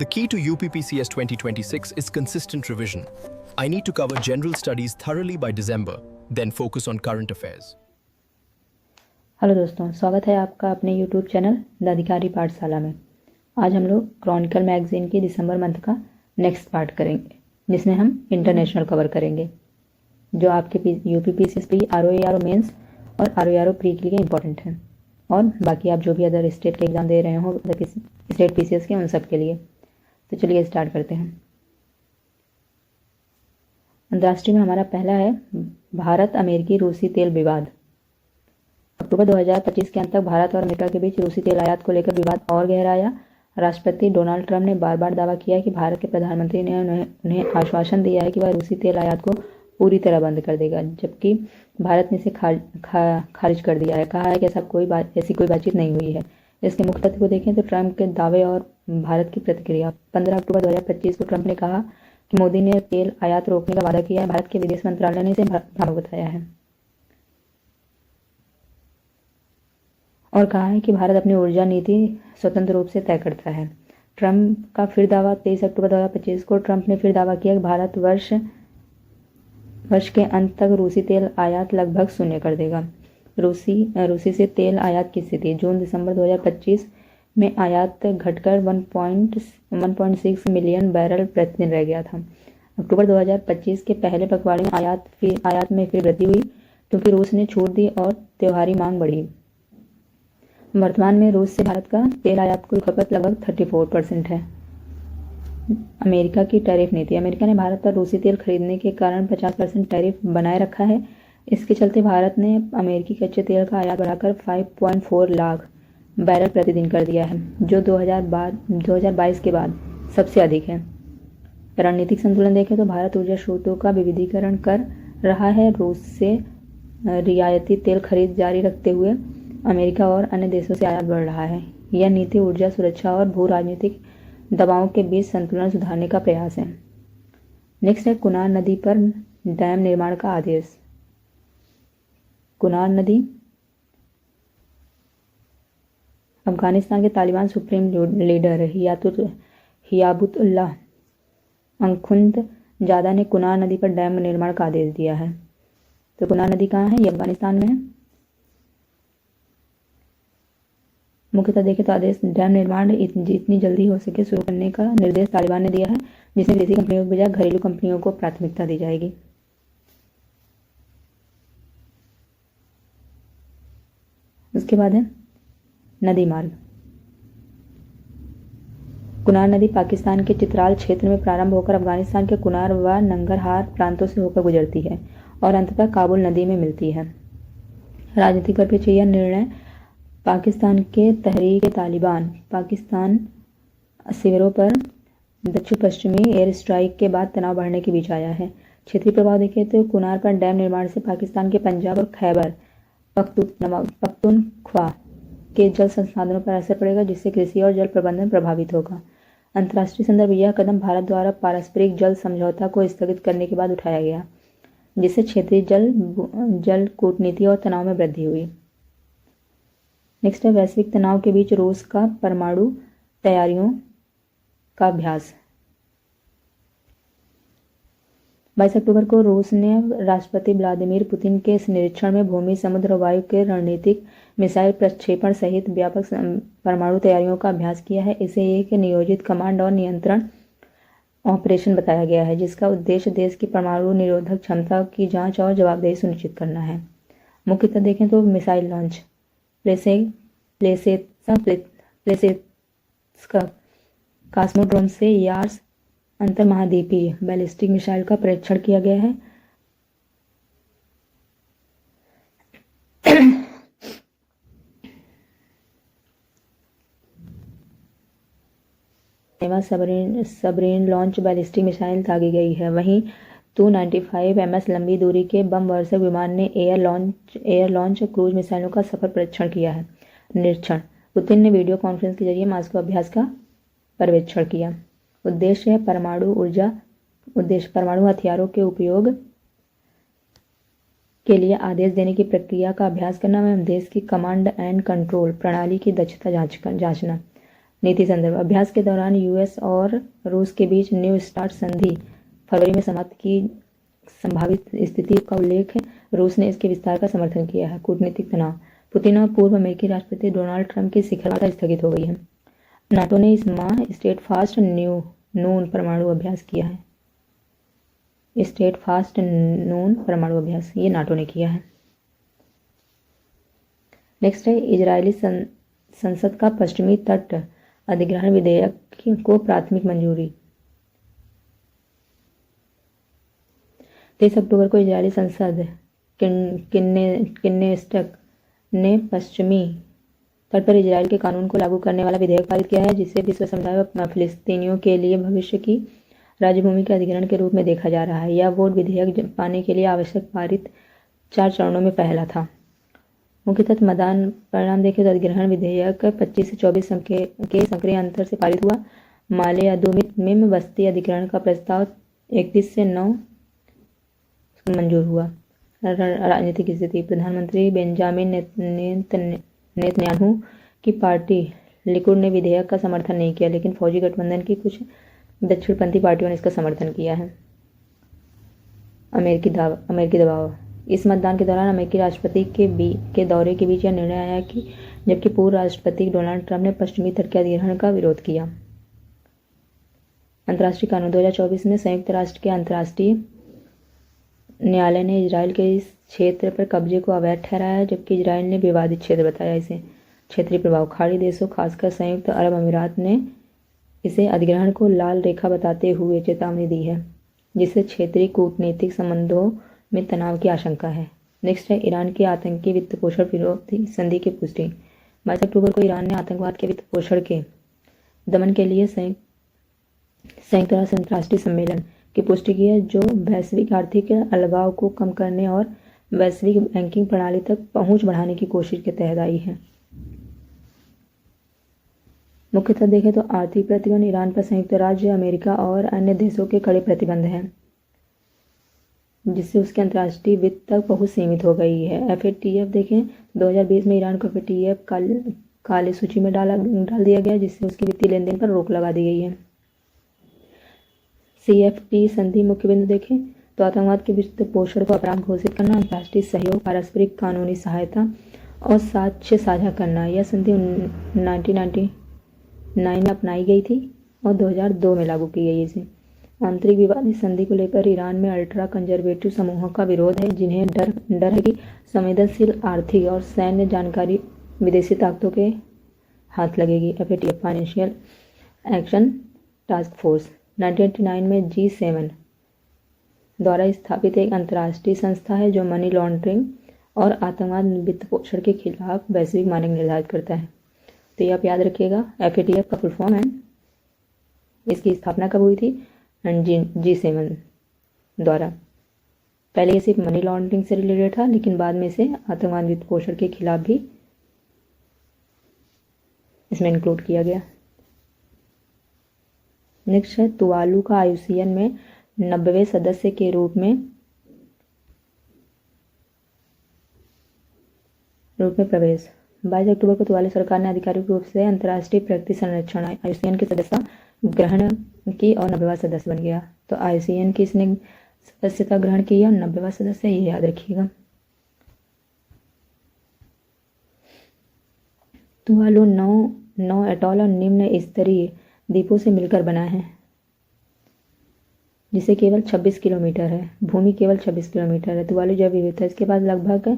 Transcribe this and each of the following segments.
The key to UPPCS 2026 is consistent revision. I need to cover general studies thoroughly by December, then focus on current affairs. Hello दोस्तों, स्वागत है आपका अपने YouTube channel the अधिकारी पाठशाला में। आज हम लोग क्रॉनिकल मैगजीन की दिसंबर मंथ का नेक्स्ट पार्ट करेंगे, जिसमें हम इंटरनेशनल कवर करेंगे, जो आपके UPPCS प्री ROE मेंस और ROE प्री के लिए इम्पोर्टेंट है, और बाकी आप जो भी अदर स्टेट के एग्ज़ाम दे रहे हो, अदर स्टेट PCS के, उन सब के लिए। तो चलिए स्टार्ट करते हैं। अंतर्राष्ट्रीय में हमारा पहला है भारत अमेरिकी रूसी तेल विवाद। अक्टूबर 2025 के अंत तक भारत और अमेरिका के बीच रूसी तेल आयात को लेकर विवाद और गहराया। राष्ट्रपति डोनाल्ड ट्रंप ने बार बार दावा किया कि भारत के प्रधानमंत्री ने उन्हें आश्वासन दिया है कि वह रूसी तेल आयात को पूरी तरह बंद कर देगा, जबकि भारत ने इसे खारिज कर दिया है। कहा है कि ऐसी कोई बातचीत नहीं हुई है। इसके मुख्य तथ्य को देखें तो ट्रंप के दावे और भारत की प्रतिक्रिया। 15 अक्टूबर 2025 को ट्रंप ने कहा कि मोदी ने तेल आयात रोकने का वादा किया है। भारत के विदेश मंत्रालय ने इसे भ्रामक बताया है और कहा है कि भारत अपनी ऊर्जा नीति स्वतंत्र रूप से तय करता है। ट्रंप का फिर दावा। 23 अक्टूबर 2025 को ट्रंप ने फिर दावा किया कि भारत वर्ष के अंत तक रूसी तेल आयात लगभग शून्य कर देगा। रूसी से तेल आयात की स्थिति। जून-दिसंबर 2025 में आयात घटकर 1.6 मिलियन बैरल प्रतिदिन रह गया था। अक्टूबर 2025 के पहले पखवाड़े में आयात में फिर वृद्धि हुई, क्योंकि रूस ने छूट दी और त्योहारी मांग बढ़ी। वर्तमान में रूस से भारत का तेल आयात कुल खपत लगभग 34% है। अमेरिका की टैरिफ नीति। अमेरिका ने भारत पर रूसी तेल खरीदने के कारण 50% टैरिफ बनाए रखा है। इसके चलते भारत ने अमेरिकी कच्चे तेल का आयात बढ़ाकर 5.4 लाख बैरल प्रतिदिन कर दिया है, जो 2022 के बाद सबसे अधिक है। रणनीतिक संतुलन देखें तो भारत ऊर्जा स्रोतों का विविधीकरण कर रहा है। रूस से रियायती तेल खरीद जारी रखते हुए अमेरिका और अन्य देशों से आयात बढ़ रहा है। यह नीति ऊर्जा सुरक्षा और भू राजनीतिक दबावों के बीच संतुलन सुधारने का प्रयास है। नेक्स्ट है कुनार नदी पर डैम निर्माण का आदेश। कुनार नदी। अफगानिस्तान के तालिबान सुप्रीम लीडर हियाबुतुल्लाह अंखुंदजादा ने कुनार नदी पर डैम निर्माण का आदेश दिया है। तो कुनार नदी कहाँ है? ये अफगानिस्तान में है। मुख्यतः देखें तो आदेश डैम निर्माण जितनी जल्दी हो सके शुरू करने का निर्देश तालिबान ने दिया है, जिसमें विदेशी कंपनियों के बजाय घरेलू कंपनियों को प्राथमिकता दी जाएगी। उसके बाद है नदी मार्ग। कुनार नदी पाकिस्तान के चित्राल क्षेत्र में प्रारंभ होकर अफगानिस्तान के कुनार व नंगरहार प्रांतों से होकर गुजरती है और अंततः काबुल नदी में मिलती है। राजनीतिक परिप्रेक्ष्य। यह निर्णय पाकिस्तान के तहरीक तालिबान पाकिस्तान शिविरों पर दक्षिण पश्चिमी एयर स्ट्राइक के बाद तनाव बढ़ने के बीच आया है। क्षेत्रीय प्रभाव देखें तो कुनार पर डैम निर्माण से पाकिस्तान के पंजाब और खैबर पख्तूनख्वा के जल संसाधनों पर असर पड़ेगा, जिससे कृषि और जल प्रबंधन प्रभावित होगा। अंतर्राष्ट्रीय संदर्भ। यह कदम भारत द्वारा पारस्परिक जल समझौता को स्थगित करने के बाद उठाया गया, जिससे क्षेत्रीय जल कूटनीति और तनाव में वृद्धि हुई। नेक्स्ट है वैश्विक तनाव के बीच रूस का परमाणु तैयारियों का अभ्यास। 22 अक्टूबर को रूस ने राष्ट्रपति व्लादिमीर पुतिन के इस निरीक्षण में भूमि, समुद्र, वायु के रणनीतिक मिसाइल प्रक्षेपण सहित व्यापक परमाणु तैयारियों का अभ्यास किया है। इसे एक नियोजित कमांड और नियंत्रण ऑपरेशन बताया गया है, जिसका उद्देश्य देश की परमाणु निरोधक क्षमता की जांच और जवाबदेही सुनिश्चित करना है। मुख्यतः देखें तो मिसाइल लॉन्च। प्लेसेत्स्क कॉस्मोड्रोम से यार्स अंतर्महाद्वीपीय बैलिस्टिक मिसाइल का परीक्षण किया गया है। सबरीन लॉन्च बैलिस्टिक मिसाइल दागी गई है। वहीं 295 ms लंबी दूरी के बम वर्षक विमान ने एयर लॉन्च क्रूज मिसाइलों का सफल परीक्षण किया है। निरीक्षण। पुतिन ने वीडियो कॉन्फ्रेंस के जरिए मास्को अभ्यास का पर्यवेक्षण किया। उद्देश्य है परमाणु हथियारों के उपयोग के लिए आदेश देने की प्रक्रिया का अभ्यास करना एवं देश की कमांड एंड कंट्रोल प्रणाली की दक्षता जांचना। नीति संदर्भ। अभ्यास के दौरान यूएस और रूस के बीच न्यू स्टार्ट संधि फरवरी में समाप्त की संभावित स्थिति का उल्लेख है। रूस ने इसके विस्तार का समर्थन किया है। कूटनीतिक तनाव। पुतिन और पूर्व अमेरिकी राष्ट्रपति डोनाल्ड ट्रंप की शिखर वार्ता स्थगित हो गई है। नाटो ने इस माह स्टेटफास्ट नून परमाणु अभ्यास किया है। स्टेटफास्ट नून परमाणु अभ्यास ये नाटो ने किया है। नेक्स्ट है इजरायली संसद का पश्चिमी तट अधिग्रहण विधेयक को प्राथमिक मंजूरी। 23 अक्टूबर को इजरायली संसद किन्नेस्टक ने पश्चिमी तट पर इजरायल के कानून को लागू करने वाला विधेयक पारित किया है, जिसे विश्व समुदाय व फिलिस्तीनियों के लिए भविष्य की राज्यभूमि के अधिग्रहण के रूप में देखा जा रहा है। यह वोट विधेयक पाने के लिए आवश्यक पारित 4 चरणों में पहला था। मुख्यतः मतदान परिणाम देखें तो अधिग्रहण विधेयक 25 से 24 अंक के सक्रिय अंतर से पारित हुआ। माले अदुमिम बस्ती अधिग्रहण का प्रस्ताव 31 से 9 मंजूर हुआ। राजनीतिक स्थिति। प्रधानमंत्री बेंजामिन नेतन्याहू की पार्टी लिकुड ने विधेयक का समर्थन नहीं किया, लेकिन फौजी गठबंधन की कुछ दक्षिणपंथी पार्टियों ने इसका समर्थन किया है। अमेरिकी दबाव। इस मतदान के दौरान अमेरिकी राष्ट्रपति के दौरे के बीच यह निर्णय आया कि जबकि पूर्व राष्ट्रपति डोनाल्ड ट्रंप ने पश्चिमी तट के अधिग्रहण का विरोध किया। अंतर्राष्ट्रीय कानून। 2024 में संयुक्त राष्ट्र के अंतर्राष्ट्रीय न्यायालय ने इजरायल के इस क्षेत्र पर कब्जे को अवैध ठहराया, जबकि इजरायल ने विवादित क्षेत्र बताया इसे। क्षेत्रीय प्रभाव। खाड़ी देशों खासकर संयुक्त अरब अमीरात ने इसे अधिग्रहण को लाल रेखा बताते हुए चेतावनी दी है, जिससे क्षेत्रीय कूटनीतिक संबंधों में तनाव की आशंका है। नेक्स्ट है ईरान के आतंकी वित्त पोषण विरोधी संधि की पुष्टि। 22 अक्टूबर को ईरान ने आतंकवाद के वित्त पोषण के दमन के लिए संयुक्त राष्ट्र अंतर्राष्ट्रीय सम्मेलन की पुष्टि की है, जो वैश्विक आर्थिक अलगाव को कम करने और वैश्विक बैंकिंग प्रणाली तक पहुंच बढ़ाने की कोशिश के तहत आई है। मुख्यतः देखें तो आर्थिक प्रतिबंध ईरान पर संयुक्त राज्य अमेरिका और अन्य देशों के कड़े प्रतिबंध हैं, जिससे उसके अंतर्राष्ट्रीय वित्त तक पहुंच सीमित हो गई है। FATF देखें 2020 में ईरान को FATF काली सूची में डाल दिया गया, जिससे उसकी वित्तीय लेन देन पर रोक लगा दी गई है। CFT संधि मुख्य बिंदु देखें तो आतंकवाद के वित्त पोषण को अपराध घोषित करना, अंतर्राष्ट्रीय सहयोग, पारस्परिक कानूनी सहायता और साक्ष्य साझा करना। यह संधि 1999 में अपनाई गई थी और 2002 में लागू की गई। इसे आंतरिक विवाद। इस संधि को लेकर ईरान में अल्ट्रा कंजर्वेटिव समूहों का विरोध है, जिन्हें डर है कि संवेदनशील आर्थिक और सैन्य जानकारी विदेशी ताकतों के हाथ लगेगी। FATF financial action task force 1989 में G7 द्वारा स्थापित एक अंतर्राष्ट्रीय संस्था है, जो मनी लॉन्ड्रिंग और आतंकवाद वित्त पोषण के खिलाफ वैश्विक मानक निर्धारित करता है। तो ये आप याद रखिएगा। FATF का फुल फॉर्म है। इसकी स्थापना कब हुई थी? G7 द्वारा। पहले ये सिर्फ मनी लॉन्ड्रिंग से रिलेटेड था, लेकिन बाद में इसे आतंकवाद वित्त पोषण के खिलाफ भी इसमें इंक्लूड किया गया। नेक्स्ट है तुवालू का IUCN में 90वें सदस्य के रूप में प्रवेश। 22 अक्टूबर को तुवालू सरकार ने आधिकारिक रूप से अंतर्राष्ट्रीय प्रगति संरक्षण IUCN की सदस्यता ग्रहण की और 90वां सदस्य बन गया। तो IUCN की इसने सदस्यता ग्रहण की और 90वां सदस्य, ये याद रखिएगा। तुवालू 9 एटॉल और निम्न स्तरीय द्वीपों से मिलकर बना है, जिसे केवल 26 किलोमीटर है। भूमि केवल 26 किलोमीटर है। तुवालू जैव विविधता। इसके पास लगभग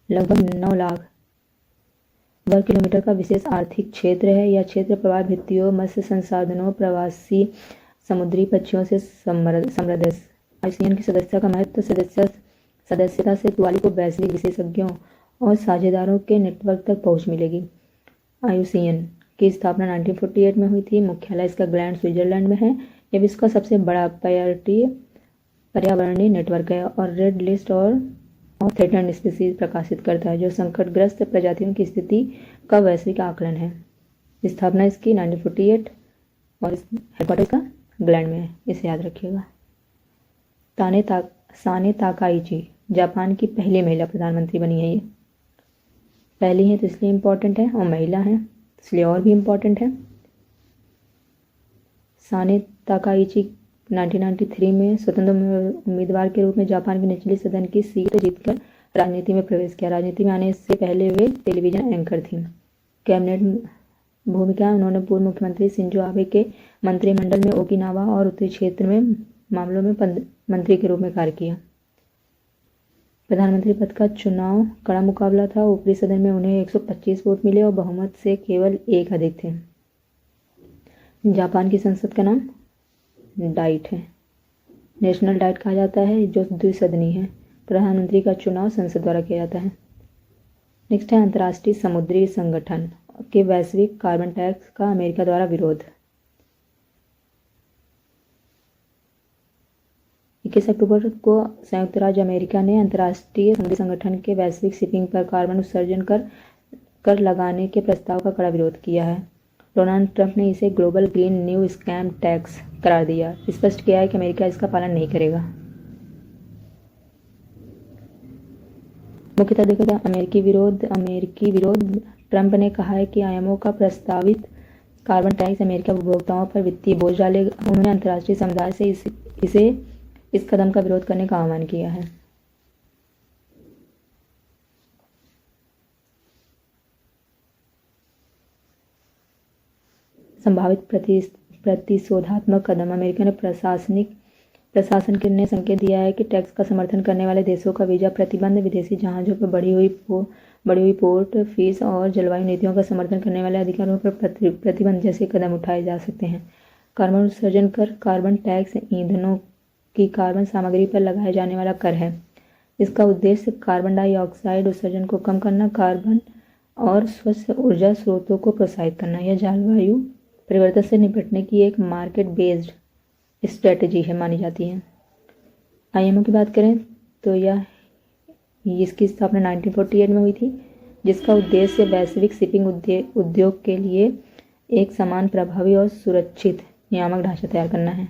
9 लाख वर्ग किलोमीटर का विशेष आर्थिक क्षेत्र है। यह क्षेत्र प्रवाल भित्तियों, मत्स्य संसाधनों, प्रवासी समुद्री पक्षियों से समृद्ध है। IUCN की सदस्यता का महत्व। सदस्यता से तुवालू को वैश्विक विशेषज्ञों और साझेदारों के नेटवर्क तक पहुंच मिलेगी। IUCN की स्थापना 1948 में हुई थी। मुख्यालय इसका ग्लैंड स्विट्जरलैंड में है। यह विश्व का सबसे बड़ा पर्यावरणीय नेटवर्क है और रेड लिस्ट और थ्रेटन्ड स्पीसीज प्रकाशित करता है, जो संकटग्रस्त प्रजातियों की स्थिति का वैश्विक आकलन है। स्थापना इसकी 1948 और हेडक्वार्टर इसका ग्लैंड में है, इसे याद रखिएगा। साने ताकाइची जापान की पहली महिला प्रधानमंत्री बनी है। ये पहली है तो इसलिए इम्पोर्टेंट है, और महिला है इसलिए और भी इम्पोर्टेंट है। साने ताकाइची 1993 में स्वतंत्र उम्मीदवार के रूप में जापान की निचली सदन की सीट जीतकर राजनीति में प्रवेश किया। राजनीति में आने से पहले वे टेलीविजन एंकर थीं। कैबिनेट भूमिका उन्होंने पूर्व मुख्यमंत्री शिंजो आबे के मंत्रिमंडल में ओकिनावा और उत्तरी क्षेत्र में मामलों में मंत्री के रूप में कार्य किया। प्रधानमंत्री पद का चुनाव कड़ा मुकाबला था। ऊपरी सदन में उन्हें 125 वोट मिले और बहुमत से केवल एक अधिक थे। जापान की संसद का नाम डाइट है। नेशनल डाइट कहा जाता है, जो द्विसदनीय है। प्रधानमंत्री का चुनाव संसद द्वारा किया जाता है। नेक्स्ट है अंतर्राष्ट्रीय समुद्री संगठन के वैश्विक कार्बन टैक्स का अमेरिका द्वारा विरोध। 21 अक्टूबर को संयुक्त राज्य अमेरिका ने अंतर्राष्ट्रीय समुद्री संगठन के वैश्विक शिपिंग पर कार्बन उत्सर्जन कर लगाने के प्रस्ताव का कड़ा विरोध किया है। डोनाल्ड ट्रंप ने इसे global green new scam tax करार दिया। स्पष्ट किया है कि अमेरिका इसका पालन नहीं करेगा। मुख्यतः देखा जाए अमेरिकी विरोध। ट्रंप ने कहा है कि आईएमओ का प्रस्तावित कार्बन टैक्स अमेरिका उपभोक्ताओं पर वित्तीय बोझ डालेगा। उन्होंने अंतर्राष्ट्रीय समुदाय से इस कदम का विरोध करने का आह्वान किया है। संभावित प्रतिशोधात्मक कदम। अमेरिका ने प्रशासन ने संकेत दिया है कि टैक्स का समर्थन करने वाले देशों का वीजा प्रतिबंध, विदेशी जहाजों पर बढ़ी हुई पोर्ट फीस और जलवायु नीतियों का समर्थन करने वाले अधिकारियों पर प्रतिबंध जैसे कदम उठाए जा सकते हैं। कार्बन उत्सर्जन कर। कार्बन टैक्स ईंधनों की कार्बन सामग्री पर लगाए जाने वाला कर है। इसका उद्देश्य कार्बन डाइऑक्साइड उत्सर्जन को कम करना, कार्बन और स्वच्छ ऊर्जा स्रोतों को प्रोत्साहित करना। यह जलवायु परिवर्तन से निपटने की एक मार्केट बेस्ड स्ट्रेटजी है मानी जाती है। आईएमओ की बात करें तो इसकी स्थापना 1948 में हुई थी, जिसका उद्देश्य वैश्विक शिपिंग उद्योग के लिए एक समान, प्रभावी और सुरक्षित नियामक ढांचा तैयार करना है।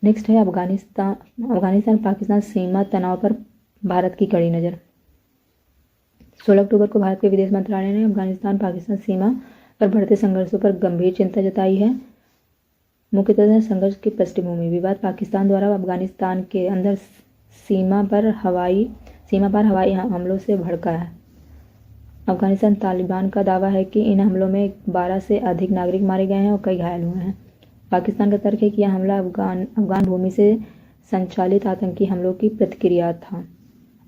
नेक्स्ट है अफगानिस्तान पाकिस्तान सीमा तनाव पर भारत की कड़ी नज़र। 16 अक्टूबर को भारत के विदेश मंत्रालय ने अफगानिस्तान पाकिस्तान सीमा पर बढ़ते संघर्षों पर गंभीर चिंता जताई है। मुख्यतः संघर्ष की पृष्ठभूमि। विवाद पाकिस्तान द्वारा अफगानिस्तान के अंदर सीमा पर हवाई हमलों से भड़का है। अफगानिस्तान तालिबान का दावा है कि इन हमलों में 12 से अधिक नागरिक मारे गए हैं और कई घायल हुए हैं। पाकिस्तान का तर्क है कि यह हमला अफगान भूमि से संचालित आतंकी हमलों की प्रतिक्रिया था।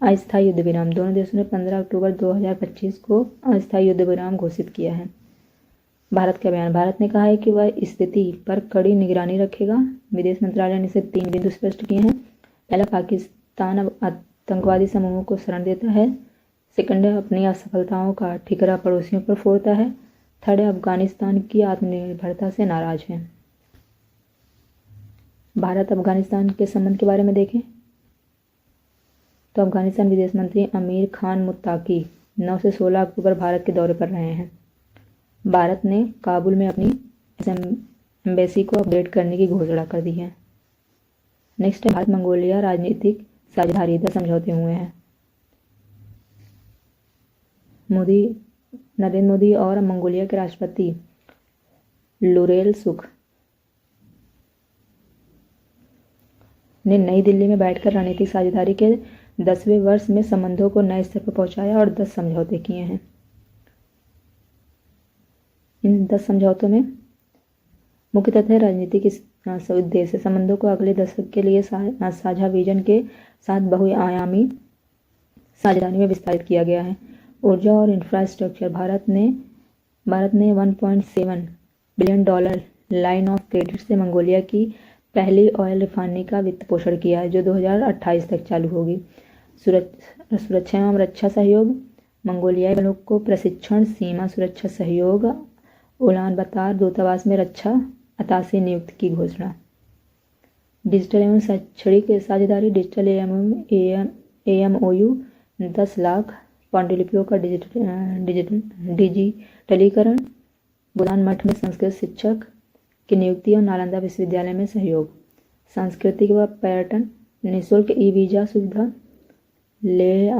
अस्थायी युद्ध विराम। दोनों देशों ने 15 अक्टूबर 2025 को अस्थायी युद्ध विराम घोषित किया है। भारत का बयान। भारत ने कहा है कि वह स्थिति पर कड़ी निगरानी रखेगा। विदेश मंत्रालय ने इसे 3 बिंदु स्पष्ट किए हैं। पहला, पाकिस्तान अब आतंकवादी समूहों को शरण देता है। सेकंड, अपनी असफलताओं का ठिकरा पड़ोसियों पर फोड़ता है। थर्ड, अफगानिस्तान की आत्मनिर्भरता से नाराज है। भारत अफगानिस्तान के संबंध के बारे में देखें तो अफगानिस्तान विदेश मंत्री अमीर खान मुत्ताकी 9 से 16 अक्टूबर भारत के दौरे पर रहे हैं। भारत ने काबुल में अपनी एम्बेसी को अपग्रेड करने की घोषणा कर दी है। नेक्स्ट है भारत मंगोलिया राजनीतिक साझेदारी। 10 समझौते हुए हैं। नरेंद्र मोदी और मंगोलिया के राष्ट्रपति लुरेल सुख ने नई दिल्ली में बैठकर रणनीतिक साझेदारी के 10वें वर्ष में संबंधों को नए स्तर पर पहुंचाया और 10 समझौते किए हैं। इन 10 समझौतों में मुख्य तथ्य राजनीतिक उद्देश्य संबंधों को अगले दशक के लिए साझा विजन के साथ बहुआयामी साझेदारी में विस्तारित किया गया है। ऊर्जा और इंफ्रास्ट्रक्चर। भारत ने $1.7 बिलियन लाइन ऑफ क्रेडिट से मंगोलिया की पहली ऑयल रिफाइनरी का वित्त पोषण किया है, जो 2028 तक चालू होगी। सुरक्षा एवं रक्षा सहयोग। मंगोलियाई बलों को प्रशिक्षण, सीमा सुरक्षा सहयोग, उलान बतर दूतावास में रक्षा अताशी नियुक्ति की घोषणा। डिजिटल एवं शैक्षणिक साझेदारी। डिजिटल एएमओयू 10 लाख पांडुलिपियों का डिजिटलीकरण। बुधान मठ में संस्कृत शिक्षक की नियुक्ति और नालंदा विश्वविद्यालय में सहयोग। सांस्कृतिक व पर्यटन। निःशुल्क ई वीजा सुविधा। लेह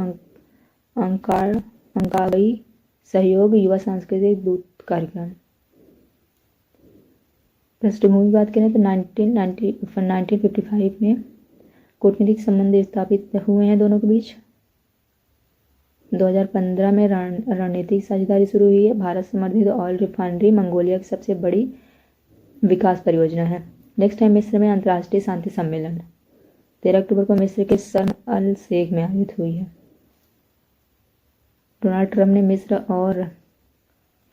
अंकागई सहयोग युवा सांस्कृतिक दूत कार्यक्रम। पृष्ठभूमि बात करें तो 1955 में कूटनीतिक संबंध स्थापित हुए हैं दोनों के बीच। 2015 में रणनीतिक साझेदारी शुरू हुई है। भारत समर्थित ऑयल रिफाइनरी मंगोलिया की सबसे बड़ी विकास परियोजना है। नेक्स्ट है मिस्र में अंतर्राष्ट्रीय शांति सम्मेलन। 13 अक्टूबर को मिस्र के शर्म अल शेख में आयोजित हुई है। डोनाल्ड ट्रंप ने मिस्र और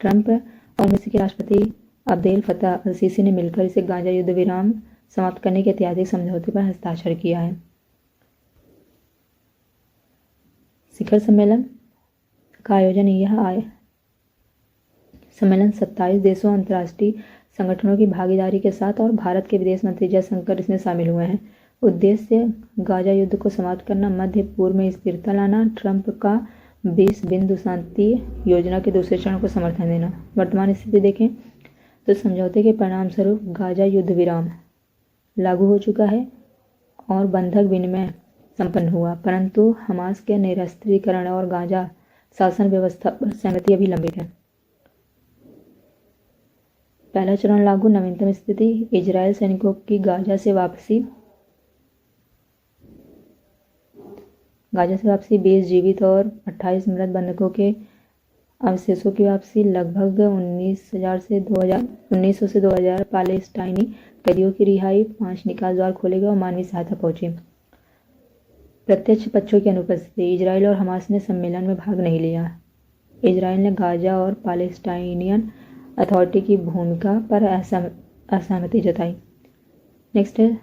मिस्र के राष्ट्रपति अब्देल फत्ताह अल सीसी ने मिलकर इसे गाजा युद्ध विराम समाप्त करने के ऐतिहासिक समझौते पर हस्ताक्षर किया है। शिखर सम्मेलन का आयोजन सम्मेलन 27 देशों अंतर्राष्ट्रीय संगठनों की भागीदारी के साथ और भारत के विदेश मंत्री जयशंकर इसमें शामिल हुए हैं। उद्देश्य गाजा युद्ध को समाप्त करना, मध्य पूर्व में स्थिरता लाना, ट्रंप का 20 बिंदु शांति योजना के दूसरे चरण को समर्थन देना। वर्तमान स्थिति देखें तो समझौते के परिणाम स्वरूप गाजा युद्ध विराम लागू हो चुका है और बंधक विनिमय संपन्न हुआ, परंतु हमास के निरस्त्रीकरण और गाजा शासन व्यवस्था पर सहमति अभी लंबित है। पहला चरण लागू। नवीनतम स्थिति, इजरायल सैनिकों की गाजा से वापसी, 20 जीवित और 28 मृत बंधकों के अवशेषों की वापसी, लगभग 1900 से 2000 पालेस्टाइनी कैदियों की रिहाई, 5 निकास द्वार खोले गए और मानवीय सहायता पहुंची। प्रत्यक्ष पक्षों की अनुपस्थिति, इजराइल और हमास ने सम्मेलन में भाग नहीं लिया। इजराइल ने गाजा और पालेस्टाइनियन अथॉरिटी की भूमिका पर असहमति जताई। नेक्स्ट है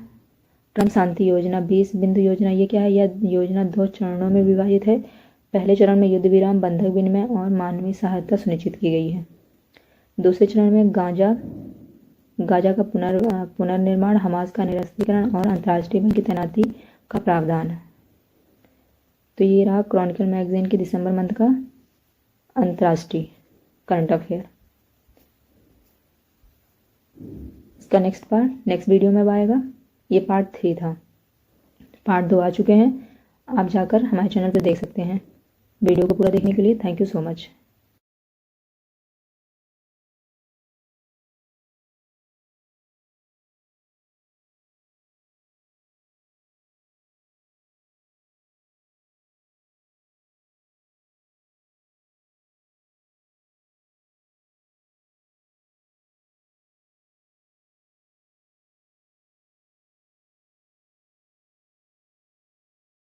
ट्रंप शांति योजना, 20 बिंदु योजना। ये क्या है? यह योजना 2 चरणों में विभाजित है। पहले चरण में युद्ध विराम, बंधक विनिमय और मानवीय सहायता सुनिश्चित की गई है। दूसरे चरण में गाजा का पुनर्निर्माण, हमास का निरस्त्रीकरण और अंतर्राष्ट्रीय बल की तैनाती का प्रावधान। तो ये रहा क्रॉनिकल मैगजीन के दिसंबर मंथ का अंतर्राष्ट्रीय करंट अफेयर। इसका नेक्स्ट वीडियो में आएगा। ये पार्ट 3 था। पार्ट 2 आ चुके हैं, आप जाकर हमारे चैनल पर देख सकते हैं। वीडियो को पूरा देखने के लिए थैंक यू सो मच।